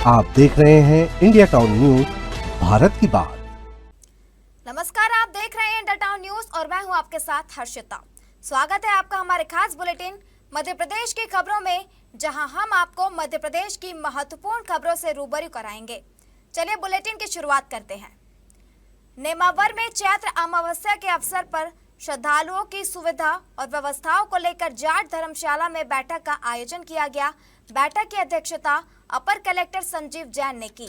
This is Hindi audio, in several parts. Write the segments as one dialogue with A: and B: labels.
A: आप देख रहे हैं इंडिया टाउन न्यूज, भारत की बात।
B: नमस्कार, आप देख रहे हैं इंडिया टाउन न्यूज और मैं हूं आपके साथ हर्षिता। स्वागत है आपका हमारे खास बुलेटिन मध्य प्रदेश की खबरों में, जहां हम आपको मध्य प्रदेश की महत्वपूर्ण खबरों से रूबरू कराएंगे। चलिए बुलेटिन की शुरुआत करते हैं। नेमावर में चैत्र अमावस्या के अवसर पर श्रद्धालुओं की सुविधा और व्यवस्थाओं को लेकर जाट धर्मशाला में बैठक का आयोजन किया गया। बैठक की अध्यक्षता अपर कलेक्टर संजीव जैन ने की।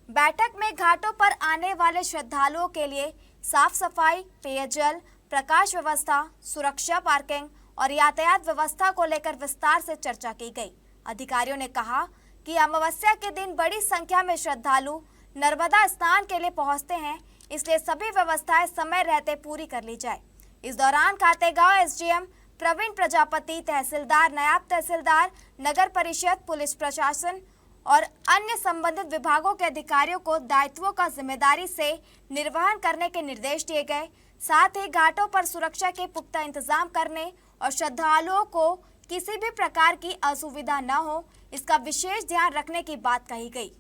B: बैठक में घाटों पर आने वाले श्रद्धालुओं के लिए साफ सफाई, पेयजल, प्रकाश व्यवस्था, सुरक्षा, पार्किंग और यातायात व्यवस्था को लेकर विस्तार से चर्चा की गई। अधिकारियों ने कहा कि अमावस्या के दिन बड़ी संख्या में श्रद्धालु नर्मदा स्नान के लिए पहुंचते हैं, इसलिए सभी व्यवस्थाएं समय रहते पूरी कर ली जाए। इस दौरान खातेगांव एसडीएम प्रवीण प्रजापति, तहसीलदार, नायब तहसीलदार, नगर परिषद, पुलिस प्रशासन और अन्य संबंधित विभागों के अधिकारियों को दायित्वों का जिम्मेदारी से निर्वहन करने के निर्देश दिए गए। साथ ही घाटों पर सुरक्षा के पुख्ता इंतजाम करने और श्रद्धालुओं को किसी भी प्रकार की असुविधा न हो, इसका विशेष ध्यान रखने की बात कही गई।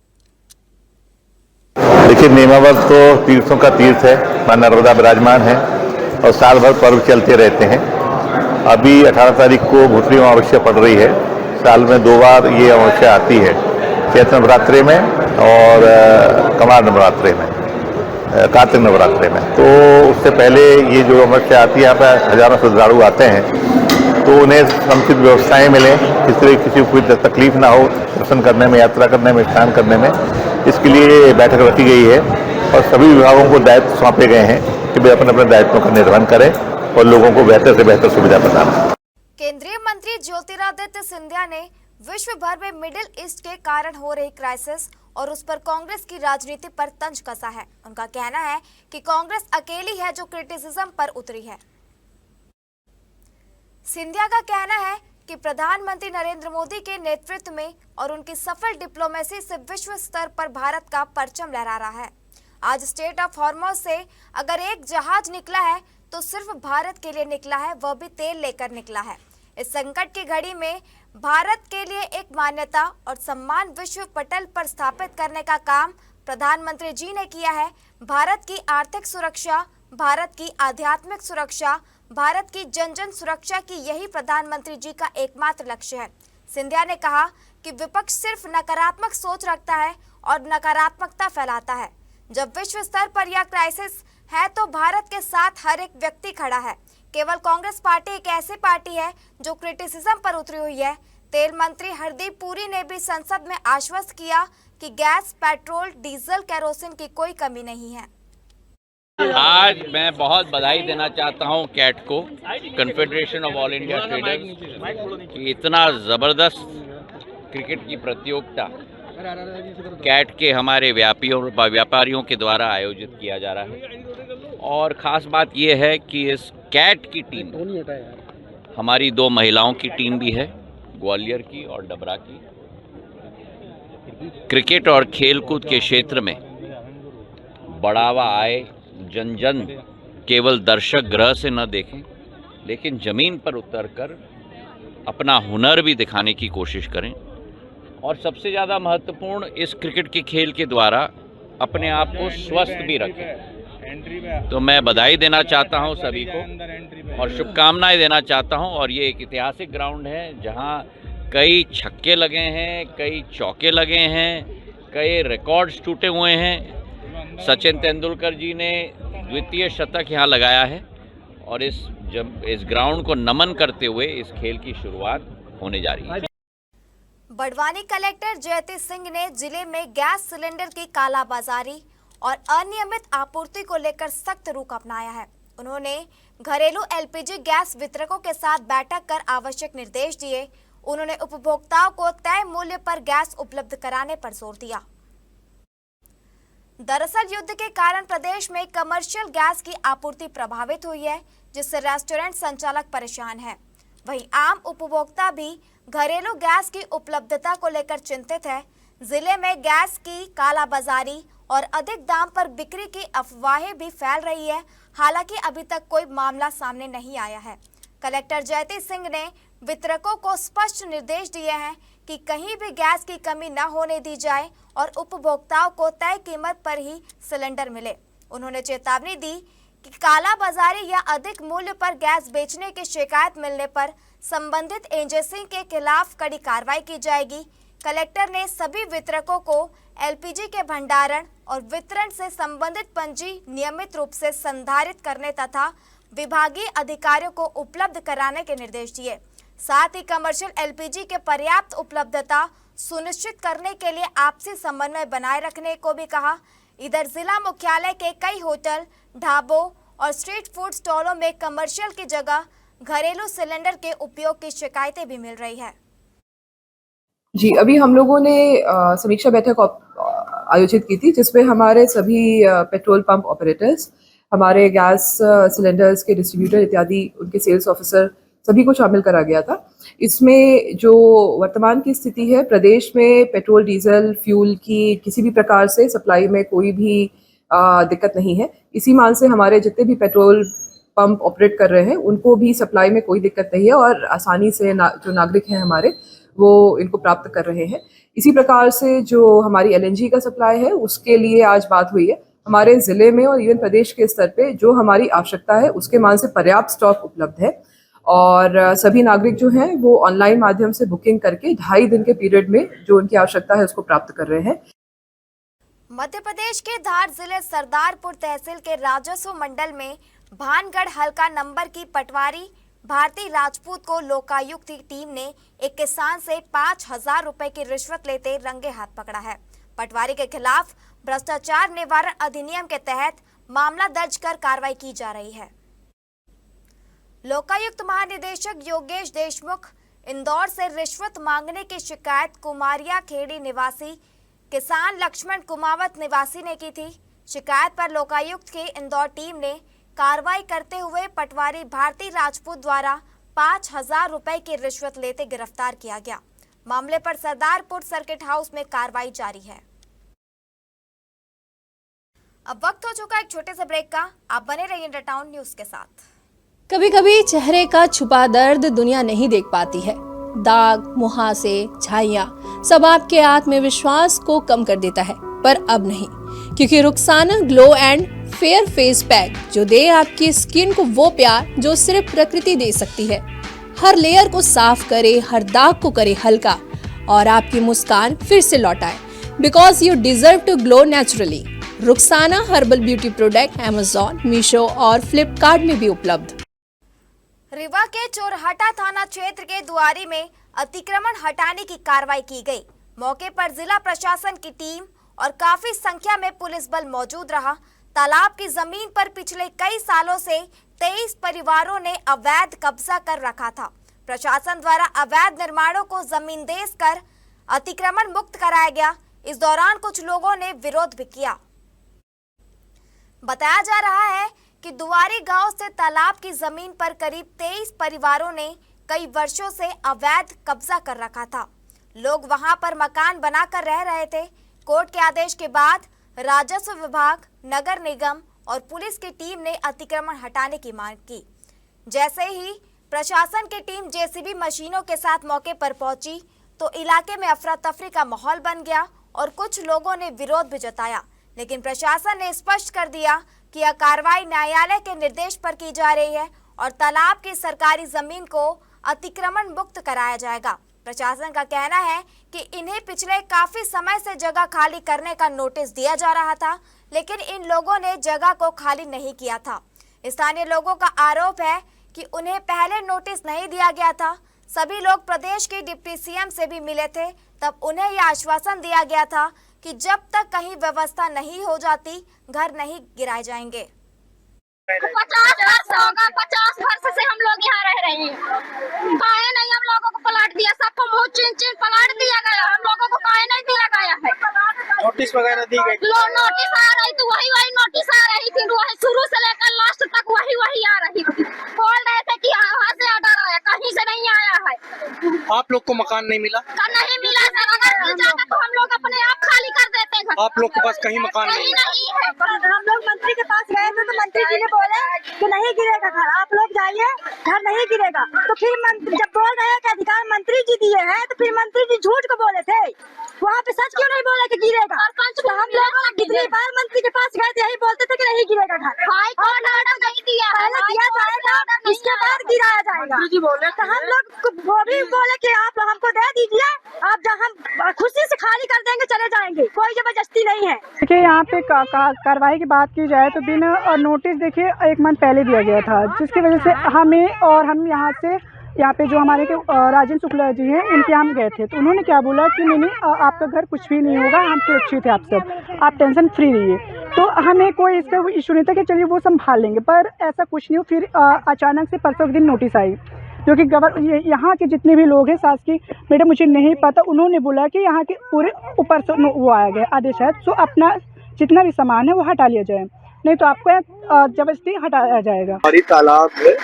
C: देखिए, नेमावर तो तीर्थों का तीर्थ है, मां नर्मदा विराजमान है और साल भर पर्व चलते रहते हैं। अभी 18 तारीख को भुतरी अमावस्या पड़ रही है। साल में 2 बार ये अमावस्या आती है, चैत्र नवरात्रे में और कमार नवरात्रे में, कार्तिक नवरात्रे में। तो उससे पहले ये जो अमावस्या आती है, यहाँ पर हजारों श्रद्धालु आते हैं, तो उन्हें समुचित व्यवस्थाएं मिलें, इस तरह किसी को कोई तकलीफ ना हो दर्शन करने में, यात्रा करने में, स्नान करने में। इसके लिए बैठक रखी गई है और सभी विभागों को दायित्व सौंपे गए हैं कि वे अपने अपने दायित्वों का निर्वहन करें और लोगों को बेहतर से बेहतर सुविधा प्रदान करें।
B: केंद्रीय मंत्री ज्योतिरादित्य सिंधिया ने विश्व भर में मिडिल ईस्ट के कारण हो रही क्राइसिस और उस पर कांग्रेस की राजनीति पर तंज कसा है। उनका कहना है कि कांग्रेस अकेली है जो क्रिटिसिज्म पर उतरी है। सिंधिया का कहना है कि प्रधानमंत्री नरेंद्र मोदी के नेतृत्व में और उनकी सफल डिप्लोमेसी से विश्व स्तर पर भारत का परचम लहरा रहा है। आज स्टेट ऑफ हॉर्मोज से अगर एक जहाज निकला है तो सिर्फ भारत के लिए निकला है, वह भी तेल लेकर निकला है। इस संकट की घड़ी में भारत के लिए एक मान्यता और सम्मान विश्व पटल पर स्थापित करने का काम प्रधानमंत्री जी ने किया है। भारत की आर्थिक सुरक्षा, भारत की आध्यात्मिक सुरक्षा, भारत की जन जन सुरक्षा की यही प्रधानमंत्री जी का एकमात्र लक्ष्य है। सिंधिया ने कहा कि विपक्ष सिर्फ नकारात्मक सोच रखता है और नकारात्मकता फैलाता है। जब विश्व स्तर पर यह क्राइसिस है तो भारत के साथ हर एक व्यक्ति खड़ा है। केवल कांग्रेस पार्टी एक ऐसी पार्टी है जो क्रिटिसिज्म पर उतरी हुई है। तेल मंत्री हरदीप पुरी ने भी संसद में आश्वस्त किया कि गैस, पेट्रोल, डीजल, केरोसिन की कोई कमी नहीं है।
D: आज मैं बहुत बधाई देना चाहता हूं कैट को, confederation of all India traders, कि इतना ज़बरदस्त क्रिकेट की प्रतियोगिता कैट के हमारे व्यापारियों के द्वारा आयोजित किया जा रहा है। और ख़ास बात यह है कि इस कैट की टीम हमारी 2 महिलाओं की टीम भी है, ग्वालियर की और डबरा की। क्रिकेट और खेलकूद के क्षेत्र में बढ़ावा आए, जन जन केवल दर्शक ग्रह से न देखें, लेकिन ज़मीन पर उतरकर अपना हुनर भी दिखाने की कोशिश करें। और सबसे ज़्यादा महत्वपूर्ण, इस क्रिकेट के खेल के द्वारा अपने आप को स्वस्थ भी रखें। तो मैं बधाई देना चाहता हूं सभी को और शुभकामनाएं देना चाहता हूं। और ये एक ऐतिहासिक ग्राउंड है जहां कई छक्के लगे हैं, कई चौके लगे हैं, कई रिकॉर्ड्स टूटे हुए हैं। सचिन तेंदुलकर जी ने द्वितीय शतक यहां लगाया है और इस ग्राउंड को नमन करते हुए इस खेल की शुरुआत होने जा रही है।
B: बड़वानी कलेक्टर जयती सिंह ने जिले में गैस सिलेंडर की कालाबाजारी और अनियमित आपूर्ति को लेकर सख्त रुख अपनाया है। उन्होंने घरेलू एलपीजी गैस वितरकों के साथ बैठक कर आवश्यक निर्देश दिए। उन्होंने उपभोक्ताओं को तय मूल्य पर गैस उपलब्ध कराने पर जोर दिया। दरअसल युद्ध के कारण प्रदेश में कमर्शियल गैस की आपूर्ति प्रभावित हुई है, जिससे रेस्टोरेंट संचालक परेशान हैं। वहीं आम उपभोक्ता भी घरेलू गैस की उपलब्धता को लेकर चिंतित है। जिले में गैस की कालाबाजारी और अधिक दाम पर बिक्री की अफवाहें भी फैल रही है। हालांकि अभी तक कोई मामला सामने नहीं आया है। कलेक्टर जयती सिंह ने वितरकों को स्पष्ट निर्देश दिए हैं कि कहीं भी गैस की कमी न होने दी जाए और उपभोक्ताओं को तय कीमत पर ही सिलेंडर मिले। उन्होंने चेतावनी दी कि काला बाजारी या अधिक मूल्य पर गैस बेचने की शिकायत मिलने पर संबंधित एजेंसी के खिलाफ कड़ी कार्रवाई की जाएगी। कलेक्टर ने सभी वितरकों को एलपीजी के भंडारण और वितरण से संबंधित पंजी नियमित रूप से संधारित करने तथा विभागीय अधिकारियों को उपलब्ध कराने के निर्देश दिए। साथ ही कमर्शियल एलपीजी के पर्याप्त उपलब्धता सुनिश्चित करने के लिए आपसी समन्वय बनाए रखने को भी कहा। इधर जिला मुख्यालय के कई होटल, ढाबों और स्ट्रीट फूड स्टॉलों में कमर्शियल की जगह घरेलू सिलेंडर के उपयोग की शिकायतें भी मिल रही है।
E: जी, अभी हम लोगों ने समीक्षा बैठक आयोजित की थी, जिसमें हमारे सभी पेट्रोल पंप ऑपरेटर्स, हमारे गैस सिलेंडर्स के डिस्ट्रीब्यूटर इत्यादि, उनके सेल्स ऑफिसर, सभी को शामिल करा गया था। इसमें जो वर्तमान की स्थिति है, प्रदेश में पेट्रोल, डीजल, फ्यूल की किसी भी प्रकार से सप्लाई में कोई भी दिक्कत नहीं है। इसी मान से हमारे जितने भी पेट्रोल पंप ऑपरेट कर रहे हैं, उनको भी सप्लाई में कोई दिक्कत नहीं है और आसानी से जो नागरिक हैं हमारे, वो इनको प्राप्त कर रहे हैं। इसी प्रकार से जो हमारी एलएनजी का सप्लाई है, उसके लिए आज बात हुई है। हमारे ज़िले में और इवन प्रदेश के स्तर पे जो हमारी आवश्यकता है, उसके मान से पर्याप्त स्टॉक उपलब्ध है और सभी नागरिक जो हैं वो ऑनलाइन माध्यम से बुकिंग करके 2.5 दिन के पीरियड में जो उनकी आवश्यकता है उसको प्राप्त कर रहे हैं।
B: मध्य प्रदेश के धार जिले सरदारपुर तहसील के राजस्व मंडल में भानगढ़ हल्का नंबर की पटवारी भारती राजपूत को लोकायुक्त की टीम ने एक किसान से 5,000 रुपए की रिश्वत लेते रंगे हाथ पकड़ा है। पटवारी के खिलाफ भ्रष्टाचार निवारण अधिनियम के तहत मामला दर्ज कर कार्रवाई की जा रही है। लोकायुक्त महानिदेशक योगेश देशमुख इंदौर से रिश्वत मांगने की शिकायत कुमारिया खेड़ी निवासी किसान लक्ष्मण कुमावत निवासी ने की थी। शिकायत पर लोकायुक्त की इंदौर टीम ने कार्रवाई करते हुए पटवारी भारती राजपूत द्वारा 5,000 रुपए की रिश्वत लेते गिरफ्तार किया गया। मामले पर सरदारपुर सर्किट हाउस में कार्रवाई जारी है। अब वक्त हो चुका एक छोटे से ब्रेक का। आप बने रहिए इंटर टाउन न्यूज के साथ।
F: कभी कभी चेहरे का छुपा दर्द दुनिया नहीं देख पाती है। दाग, मुहासे, झाइयाँ सब आपके आत्मविश्वास को कम कर देता है, पर अब नहीं, क्योंकि Rukhsana glow and fair face pack जो दे आपकी स्किन को वो प्यार जो सिर्फ प्रकृति दे सकती है। हर लेयर को साफ करे, हर दाग को करे हल्का और आपकी मुस्कान फिर से लौटाए। Because you deserve to glow naturally. Rukhsana herbal beauty product Amazon, Meesho और फ्लिपकार्ट में भी उपलब्ध।
B: रीवा के चोरहटा थाना क्षेत्र के दुआरी में अतिक्रमण हटाने की कार्रवाई की गई। मौके पर जिला प्रशासन की टीम और काफी संख्या में पुलिस बल मौजूद रहा। तालाब की जमीन पर पिछले कई सालों से 23 परिवारों ने अवैध कब्जा कर रखा था। प्रशासन द्वारा अवैध निर्माणों को जमीन देकर अतिक्रमण मुक्त कराया गया। इस दौरान कुछ लोगों ने विरोध भी किया। बताया जा रहा है कि दुआरी गांव से तालाब की जमीन पर करीब 23 परिवारों ने कई वर्षों से अवैध कब्जा कर रखा था। लोग वहां पर मकान बनाकर रह रहे थे। कोर्ट के आदेश के बाद राजस्व विभाग, नगर निगम और पुलिस की टीम ने अतिक्रमण हटाने की मांग की। जैसे ही प्रशासन की टीम जेसीबी मशीनों के साथ मौके पर पहुंची तो इलाके में अफरा तफरी का माहौल बन गया और कुछ लोगों ने विरोध भी जताया। लेकिन प्रशासन ने स्पष्ट कर दिया कि यह कार्रवाई न्यायालय के निर्देश पर की जा रही है और तालाब की सरकारी जमीन को अतिक्रमण मुक्त कराया जाएगा। प्रशासन का कहना है कि इन्हें पिछले काफी समय से जगह खाली करने का नोटिस दिया जा रहा था, लेकिन इन लोगों ने जगह को खाली नहीं किया था। स्थानीय लोगों का आरोप है कि उन्हें पहले नोटिस नहीं दिया गया था। सभी लोग प्रदेश के डिप्टी सीएम से भी मिले थे, तब उन्हें यह आश्वासन दिया गया था कि जब तक कहीं व्यवस्था नहीं हो जाती घर नहीं गिराए जाएंगे।
G: 50 वर्ष होगा, 50 वर्ष से हम लोग यहाँ रह रहे हैं। काहे नहीं हम लोगों को प्लाट दिया? सबको मुँह चीन प्लाट दिया गया, हम लोगों को काहे नहीं दिया गया है?
H: नोटिस वगैरह दी गई?
G: नोटिस आ रही थी, वही नोटिस आ रही थी, वही शुरू से लेकर लास्ट तक वही आ रही थी। बोल रहे थे कि वहाँ से ऑर्डर आया, कहीं से नहीं आया है।
H: आप लोग को मकान नहीं मिला?
G: नहीं मिला सर, अगर मिल जाता तो हम लोग अपने आप खाली कर देते हैं।
H: आप लोग के पास कहीं मकान नहीं
G: है?
I: हम लोग मंत्री के पास गए थे तो मंत्री जी ने बोला कि नहीं गिरेगा घर, आप लोग
G: गिराइए, घर नहीं गिरेगा। तो फिर जब बोल रहे हैं कि अधिकार मंत्री जी दिए हैं, तो फिर मंत्री जी झूठ को बोले थे, वहाँ पे सच क्यों नहीं बोले कि गिरेगा? तो हम लोग कितनी बार मंत्री के पास गए थे, यही बोलते थे कि नहीं गिरेगा घर। पहले दिया जाएगा, इसके बाद गिराया जाएगा। तो हम लोग वो भी बोले कि आप हमको दे दीजिए, आप जब हम खुशी से खाली कर देंगे चले जाएंगे, कोई जबरदस्ती नहीं है।
I: देखिए यहाँ पे कार्रवाई की बात की जाए तो बिना नोटिस देखिए 1 मंथ पहले दिया गया था, जिसकी वजह से हमें और हम यहाँ पे जो हमारे राजेंद्र शुक्ला जी हैं इनके यहाँ गए थे, तो उन्होंने क्या बोला कि नहीं आपका घर कुछ भी नहीं होगा, हम सुरक्षित है, आप सब आप टेंशन फ्री रहिए। तो हमें कोई इसका इशू नहीं था कि चलिए वो संभाल लेंगे, पर ऐसा कुछ नहीं हो। फिर अचानक से परसों के दिन नोटिस आई, जो कि यहाँ के जितने भी लोग हैं, सास की बेटा मुझे नहीं पता, उन्होंने बोला कि यहाँ के पूरे ऊपर से वो आया गया आदेश है, तो अपना जितना भी सामान है वो हटा लिया जाए, नहीं तो आपको जबरदस्ती हटाया जाएगा।
H: हमारी तालाब है,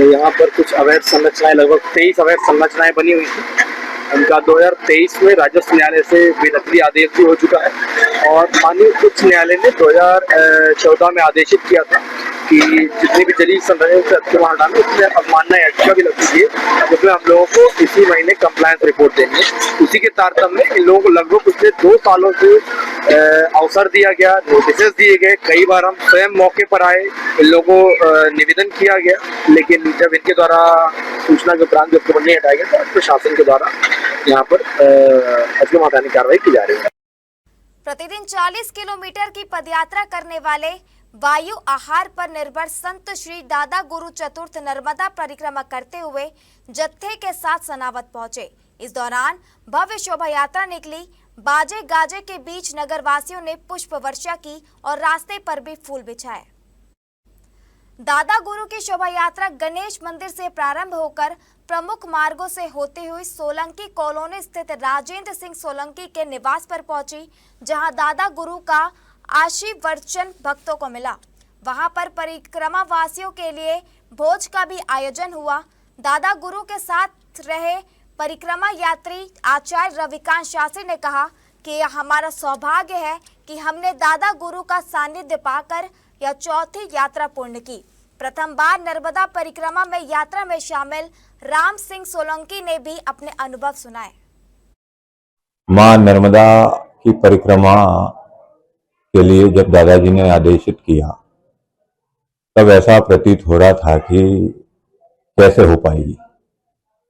H: यहाँ पर कुछ अवैध संरचनाएं, लगभग 23 अवैध संरचनाएं बनी हुई थी। उनका 2023 में राजस्व न्यायालय से बेदखली आदेश भी हो चुका है और माननीय उच्च न्यायालय ने 2014 में आदेशित किया था कि जितनी भी जलीय संरचना हटाना उसमें अवमानना याचिका भी लग चुकी है, जिसमें हम लोगों को इसी महीने कंप्लायंस रिपोर्ट देनी है। उसी के तारतम्य में इन लोगों को लगभग पिछले 2 सालों से अवसर दिया गया, नोटिस दिए गए, कई बार हम स्वयं मौके पर आए, इन लोगों को निवेदन किया गया, लेकिन जब इनके द्वारा सूचना के उपरांत जब नहीं हटाया गया तो प्रशासन के द्वारा यहाँ पर अजगम हटाने की कार्रवाई की जा रही है।
B: प्रतिदिन 40 किलोमीटर की पदयात्रा करने वाले वायु आहार पर निर्भर संत श्री दादा गुरु चतुर्थ नर्मदा परिक्रमा करते हुए जत्थे के साथ सनावद पहुंचे। इस दौरान भव्य शोभा यात्रा निकली। बाजे गाजे के बीच नगर वासियों ने पुष्प वर्षा की और रास्ते पर भी फूल बिछाए। दादा गुरु की शोभा यात्रा गणेश मंदिर से प्रारंभ होकर प्रमुख मार्गों से होते हुए सोलंकी कॉलोनी स्थित राजेंद्र सिंह सोलंकी के निवास पर पहुंची, जहां दादा गुरु का आशीर्वचन भक्तों को मिला। वहां पर परिक्रमा वासियों के लिए भोज का भी आयोजन हुआ। दादा गुरु के साथ रहे परिक्रमा यात्री आचार्य रविकांत शास्त्री ने कहा कि यह हमारा सौभाग्य है कि हमने दादा गुरु का सानिध्य पाकर यह चौथी यात्रा पूर्ण की। प्रथम बार नर्मदा परिक्रमा में यात्रा में शामिल राम सिंह सोलंकी ने भी अपने अनुभव सुनाए।
J: मां नर्मदा की परिक्रमा के लिए जब दादाजी ने आदेशित किया तब ऐसा प्रतीत हो रहा था कि कैसे हो पाएगी,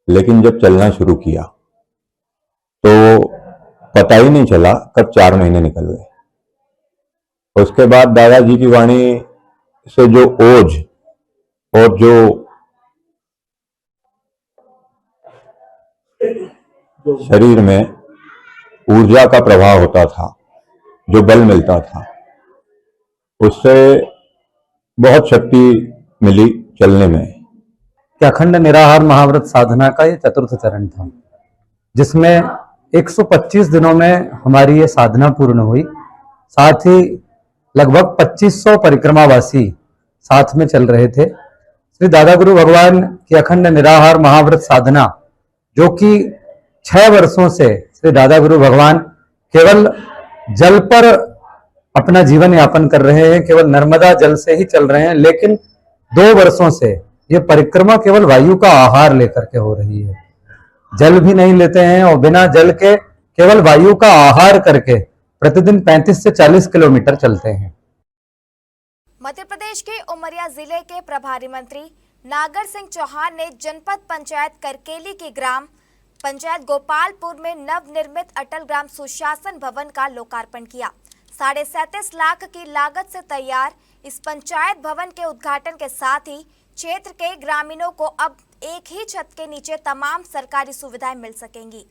J: लेकिन जब चलना शुरू किया तो पता ही नहीं चला कब 4 महीने निकल गए। उसके बाद दादाजी की वाणी से जो ओज और जो शरीर में ऊर्जा का प्रभाव होता था, जो बल मिलता था, उससे बहुत शक्ति मिली चलने में।
K: अखंड निराहार महाव्रत साधना का ये चतुर्थ चरण था, जिसमें 125 दिनों में हमारी ये साधना पूर्ण हुई। साथ ही लगभग 2500 परिक्रमावासी साथ में चल रहे थे। श्री दादा गुरु भगवान की अखंड निराहार महाव्रत साधना, जो कि 6 वर्षों से श्री दादा गुरु भगवान केवल जल पर अपना जीवन यापन कर रहे हैं, केवल नर्मदा जल से ही चल रहे हैं, लेकिन 2 वर्षों से ये परिक्रमा केवल वायु का आहार लेकर के हो रही है। जल भी नहीं लेते हैं और बिना जल के केवल वायु का आहार करके प्रतिदिन 35 से 40 किलोमीटर चलते हैं।
B: मध्य प्रदेश के उमरिया जिले के प्रभारी मंत्री नागर सिंह चौहान ने जनपद पंचायत करकेली की ग्राम पंचायत गोपालपुर में नवनिर्मित अटल ग्राम सुशासन भवन का लोकार्पण किया। 37.5 लाख की लागत से तैयार इस पंचायत भवन के उद्घाटन के साथ ही क्षेत्र के ग्रामीणों को अब एक ही छत के नीचे तमाम सरकारी सुविधाएं मिल सकेंगी।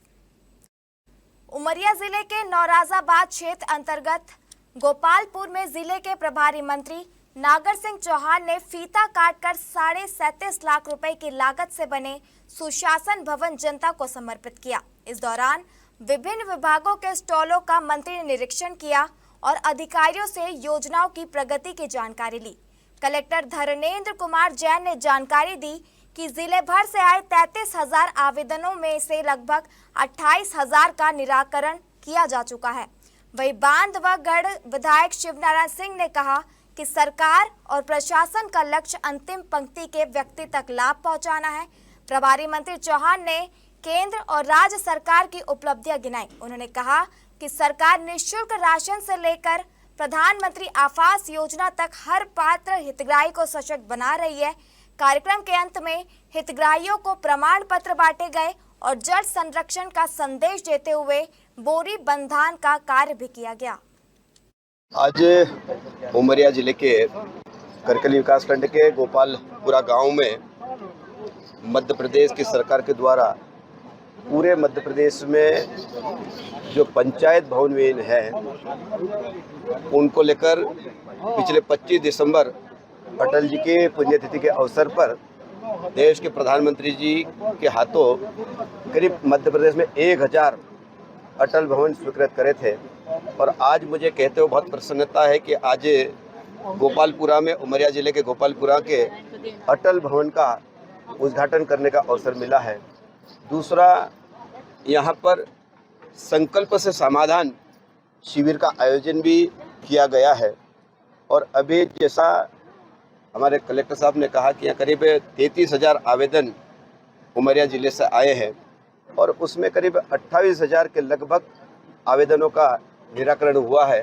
B: उमरिया जिले के नौराजाबाद क्षेत्र अंतर्गत गोपालपुर में जिले के प्रभारी मंत्री नागर सिंह चौहान ने फीता काटकर 37.5 लाख रुपए की लागत से बने सुशासन भवन जनता को समर्पित किया। इस दौरान विभिन्न विभागों के स्टॉलों का मंत्री ने निरीक्षण किया और अधिकारियों से योजनाओं की प्रगति की जानकारी ली। कलेक्टर धर्मेंद्र कुमार जैन ने जानकारी दी कि जिले भर से आए 33,000 आवेदनों में से लगभग 28,000 का निराकरण किया जा चुका है। वहीं बांध व गढ़ विधायक शिवनारायण सिंह ने कहा कि सरकार और प्रशासन का लक्ष्य अंतिम पंक्ति के व्यक्ति तक लाभ पहुंचाना है। प्रभारी मंत्री चौहान ने केंद्र और राज्य सरकार की उपलब्धियां गिनाई। उन्होंने कहा कि सरकार निःशुल्क राशन से लेकर प्रधानमंत्री आवास योजना तक हर पात्र हितग्राही को सशक्त बना रही है। कार्यक्रम के अंत में हितग्राहियों को प्रमाण पत्र बांटे गए और जल संरक्षण का संदेश देते हुए बोरी बंधान का कार्य भी किया गया।
L: आज उमरिया जिले के करकली विकासखंड के गोपालपुरा गांव में मध्य प्रदेश की सरकार के द्वारा पूरे मध्य प्रदेश में जो पंचायत भवन विहीन है उनको लेकर पिछले 25 दिसंबर अटल जी के पुण्यतिथि के अवसर पर देश के प्रधानमंत्री जी के हाथों करीब मध्य प्रदेश में 1000 अटल भवन स्वीकृत करे थे। और आज मुझे कहते हुए बहुत प्रसन्नता है कि आज गोपालपुरा में, उमरिया जिले के गोपालपुरा के अटल भवन का उद्घाटन करने का अवसर मिला है। दूसरा, यहाँ पर संकल्प से समाधान शिविर का आयोजन भी किया गया है। और अभी जैसा हमारे कलेक्टर साहब ने कहा कि यहाँ करीब 33,000 आवेदन उमरिया जिले से आए हैं और उसमें करीब 28,000 के लगभग आवेदनों का निराकरण हुआ है।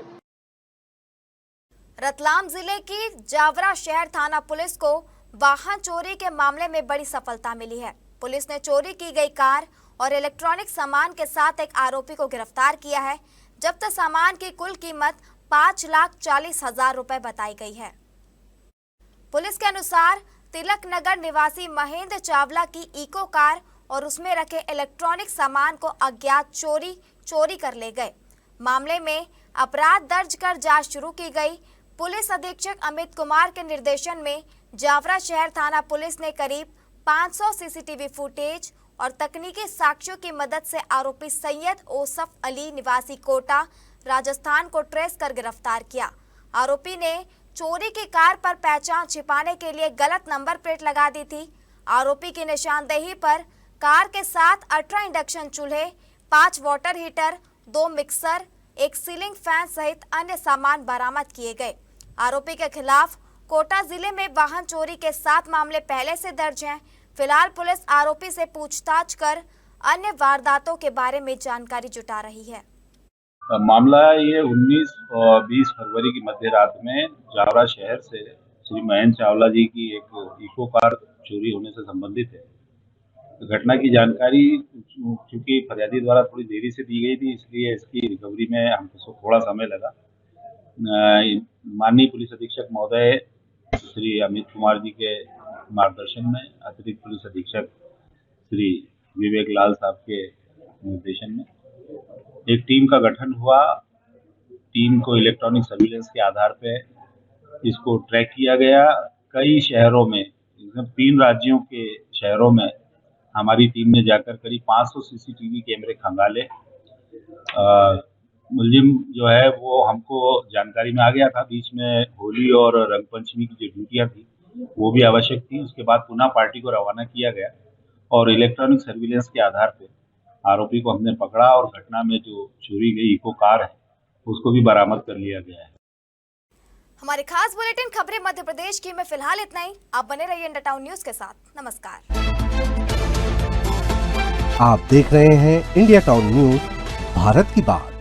B: रतलाम जिले की जावरा शहर थाना पुलिस को वाहन चोरी के मामले में बड़ी सफलता मिली है। पुलिस ने चोरी की गई कार और इलेक्ट्रॉनिक सामान के साथ एक आरोपी को गिरफ्तार किया है। जब्त सामान की कुल कीमत 5,40,000 रुपए बताई गई है। पुलिस के अनुसार तिलक नगर निवासी महेंद्र चावला की इको कार और उसमें रखे इलेक्ट्रॉनिक सामान को अज्ञात चोरी कर ले गए। मामले में अपराध दर्ज कर जांच शुरू की गई। पुलिस अधीक्षक अमित कुमार के निर्देशन में जावरा शहर थाना पुलिस ने करीब 500 सीसीटीवी फुटेज और तकनीकी साक्ष्यों की मदद से आरोपी सैयद ओसफ अली निवासी कोटा राजस्थान को ट्रेस कर गिरफ्तार किया। आरोपी ने चोरी की कार पर पहचान छिपाने के लिए गलत नंबर प्लेट लगा दी थी। आरोपी की निशानदेही पर कार के साथ 18 इंडक्शन चूल्हे, 5 वाटर हीटर, 2 मिक्सर, एक सीलिंग फैन सहित अन्य सामान बरामद किए गए। आरोपी के खिलाफ कोटा जिले में वाहन चोरी के 7 मामले पहले से दर्ज हैं। फिलहाल पुलिस आरोपी से पूछताछ कर अन्य वारदातों के बारे में जानकारी जुटा रही है।
M: मामला ये 19 और 20 फरवरी की मध्य रात में जावरा शहर से श्री महेंद्र चावला जी की एक इको कार चोरी होने से संबंधित है। तो घटना की जानकारी चूंकि फरियादी द्वारा थोड़ी देरी से दी गई थी, इसलिए इसकी रिकवरी में हमको थोड़ा समय लगा। माननीय पुलिस अधीक्षक महोदय श्री अमित कुमार जी के मार्गदर्शन में, अतिरिक्त पुलिस अधीक्षक श्री विवेक लाल साहब के निर्देशन में एक टीम का गठन हुआ। टीम को इलेक्ट्रॉनिक सर्विलेंस के आधार पे इसको ट्रैक किया गया। कई शहरों में, 3 राज्यों के शहरों में हमारी टीम ने जाकर करीब 500 सीसीटीवी कैमरे खंगाले। मुलजिम जो है वो हमको जानकारी में आ गया था। बीच में होली और रंगपंचमी की जो ड्यूटियाँ थी वो भी आवश्यक थी। उसके बाद पुनः पार्टी को रवाना किया गया और इलेक्ट्रॉनिक सर्विलेंस के आधार पे आरोपी को हमने पकड़ा और घटना में जो चोरी गई इको कार है उसको भी बरामद कर लिया गया है।
B: हमारे खास बुलेटिन खबरें मध्य प्रदेश की में फिलहाल इतना ही। आप बने रहिए इंडिया टाउन न्यूज के साथ। नमस्कार।
A: आप देख रहे हैं इंडिया टाउन न्यूज, भारत की बात।